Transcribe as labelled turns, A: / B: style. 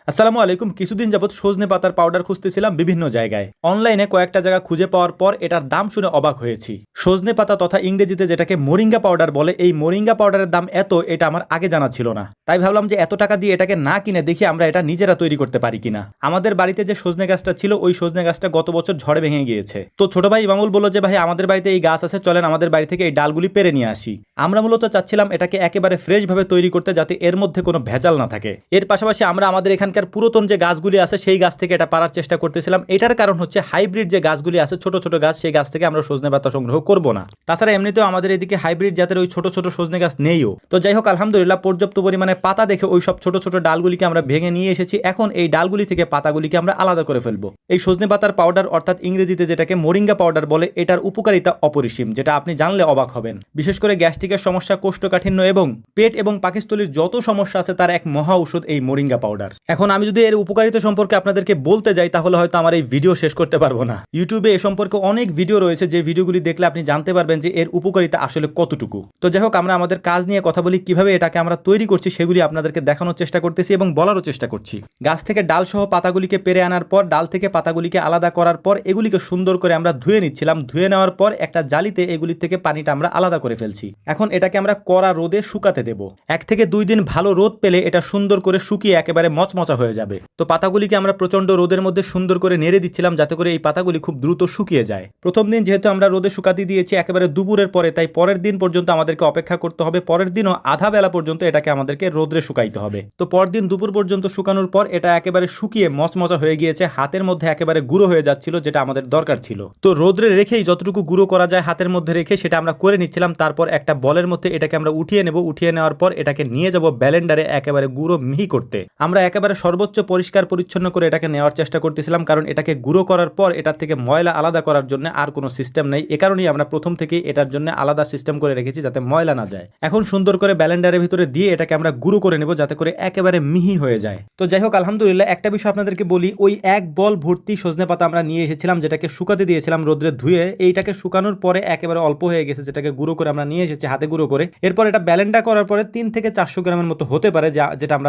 A: আসসালামু আলাইকুম। কিছুদিন যাবত সজনে পাতার পাউডার খুঁজতেছিলাম বিভিন্ন জায়গায়। অনলাইনে কয়েকটা জায়গা খুঁজে পাওয়ার পর এটার দাম শুনে অবাক হয়েছি। সজনে পাতা তথা ইংরেজিতে যেটাকে মোরিঙ্গা পাউডার বলে, এই মোরিঙ্গা পাউডারের দাম এত, এটা আমার আগে জানা ছিল না। তাই ভাবলাম যে এত টাকা দিয়ে এটাকে না কিনে দেখি আমরা এটা নিজেরা তৈরি করতে পারি কিনা। আমাদের বাড়িতে যে সজনে গাছটা ছিল, ওই সজনে গাছটা গত বছর ঝড়ে ভেঙে গিয়েছে। তো ছোট ভাই ইমামুল বলল যে ভাই আমাদের বাড়িতে এই গাছ আছে, চলেন আমাদের বাড়ি থেকে এই ডালগুলি পেরে নিয়ে আসি। আমরা মূলত চাচ্ছিলাম এটাকে একেবারে ফ্রেশ ভাবে তৈরি করতে, যাতে এর মধ্যে কোনো ভেজাল না থাকে। এর পাশাপাশি আমরা আমাদের এখানকার পুরাতন যে গাছগুলি আছে সেই গাছ থেকে এটা পারার চেষ্টা করতেছিলাম। এটার কারণ হচ্ছে হাইব্রিড যে গাছগুলি আছে, ছোট ছোট গাছ, সেই গাছ থেকে আমরা সজনে পাতা সংগ্রহ করব না। তাছাড়া এমনিতেও আমাদের এদিকে হাইব্রিড জাতের ওই ছোট ছোট সজনে গাছ নেইও। তো যাই হোক, আলহামদুলিল্লাহ পর্যাপ্ত পরিমাণে পাতা দেখে ওই সব ছোট ছোট ডালগুলিকে আমরা ভেঙে নিয়ে এসেছি। এখন এই ডালগুলি থেকে পাতাগুলিকে আমরা আলাদা করে ফেলবো। এই সজনে পাতার পাউডার অর্থাৎ ইংরেজিতে যেটাকে মোরিঙ্গা পাউডার বলে, এটার উপকারিতা অপরিসীম, যেটা আপনি জানলে অবাক হবেন। বিশেষ করে গ্যাস্ট্রিকের সমস্যা, কোষ্ঠকাঠিন্য এবং পেট এবং পাকস্থলীর যত সমস্যা আছে তার এক মহা ঔষধ এই মোরিঙ্গা পাউডার। এখন আমি যদি এর উপকারিতা সম্পর্কে আপনাদেরকে বলতে যাই তাহলে হয়তো আমার এই ভিডিও শেষ করতে পারবো না। ইউটিউবে এ সম্পর্কে অনেক ভিডিও রয়েছে, যে ভিডিওগুলি দেখলে আপনি জানতে পারবেন যে এর উপকারিতা আসলে কতটুকু। তো যাই হোক, আমরা আমাদের কাজ নিয়ে কথা বলি, কিভাবে এটাকে আমরা তৈরি করছি সেগুলি আপনাদেরকে দেখানোর চেষ্টা করতেছি এবং বলারও চেষ্টা করছি। গাছ থেকে ডাল সহ পাতাগুলিকে পেরে আনার পর, ডাল থেকে পাতাগুলিকে আলাদা করার পর এগুলিকে সুন্দর করে আমরা ধুয়ে নিচ্ছিলাম। ধুয়ে নেওয়ার পর একটা জালিতে এগুলির থেকে পানিটা আমরা আলাদা করে ফেলছি। এখন এটাকে আমরা কড়া রোদে শুকাতে দেব। 1 থেকে 2 দিন ভালো রোদ পেলে এটা সুন্দর করে শুকিয়ে একেবারে মচমচা হয়ে যাবে। তো পাতাগুলিকে আমরা প্রচন্ড রোদের মধ্যে সুন্দর করে নেড়ে দিচ্ছিলাম, যাতে করে এই পাতাগুলি খুব দ্রুত শুকিয়ে যায়। প্রথম দিন যেহেতু আমরা রোদে শুকাতে দিয়েছি একেবারে দুপুরের পরে, তাই পরের দিন পর্যন্ত আমাদেরকে অপেক্ষা করতে হবে। পরের দিনও আধা বেলা পর্যন্ত এটাকে আমাদেরকে রোদে শুকাইতে হবে। তো পরদিন দুপুর পর্যন্ত শুকানোর পর এটা একেবারে শুকিয়ে মচমচা হয়ে গিয়েছে, হাতের মধ্যে একেবারে গুঁড়ো হয়ে যাচ্ছিল, যেটা আমাদের দরকার ছিল। তো রোদে রেখেই যতটুকু গুঁড়ো করা যায় হাতের মধ্যে রেখে সেটা আমরা করে নিচ্ছিলাম। তারপর একটা বলের মধ্যে এটাকে আমরা উঠিয়ে নেব। উঠিয়ে নেওয়ার পর এটাকে নিয়ে যাব ব্লেন্ডারে একেবারে গুঁড়ো মিহি করতে। আমরা একেবারে সর্বোচ্চ পরিষ্কার পরিচ্ছন্ন করে এটাকে নেওয়ার চেষ্টা করতেছিলাম, কারণ এটাকে গুঁড়ো করার পর এটার থেকে ময়লা আলাদা করার জন্য আর কোনো সিস্টেম নেই। এ কারণেই আমরা প্রথম থেকেই এটার জন্য আলাদা সিস্টেম করে রেখেছি, যাতে ময়লা না যায়। এখন সুন্দর করে ব্লেন্ডারের ভিতরে দিয়ে এটাকে আমরা গুঁড়ো করে নেব, যাতে করে একেবারে মিহি হয়ে যায়। তো যাই হোক, আলহামদুলিল্লাহ একটা বিষয় আপনাদেরকে বলি, ওই এক বল ভর্তি সজনে পাতা আমরা নিয়ে এসেছিলাম, যেটাকে শুকাতে দিয়েছিলাম রোদ্রে ধুয়ে। এইটাকে শুকানোর পরে একেবারে অল্প হয়ে গেছে, যেটাকে গুঁড়ো করে আমরা নিয়ে এসেছি হাতে গুঁড়ো করে। এরপর এটা ব্লেন্ডার করার পরে 3 থেকে 400 গ্রামের মতো হতে পারে, যেটা আমরা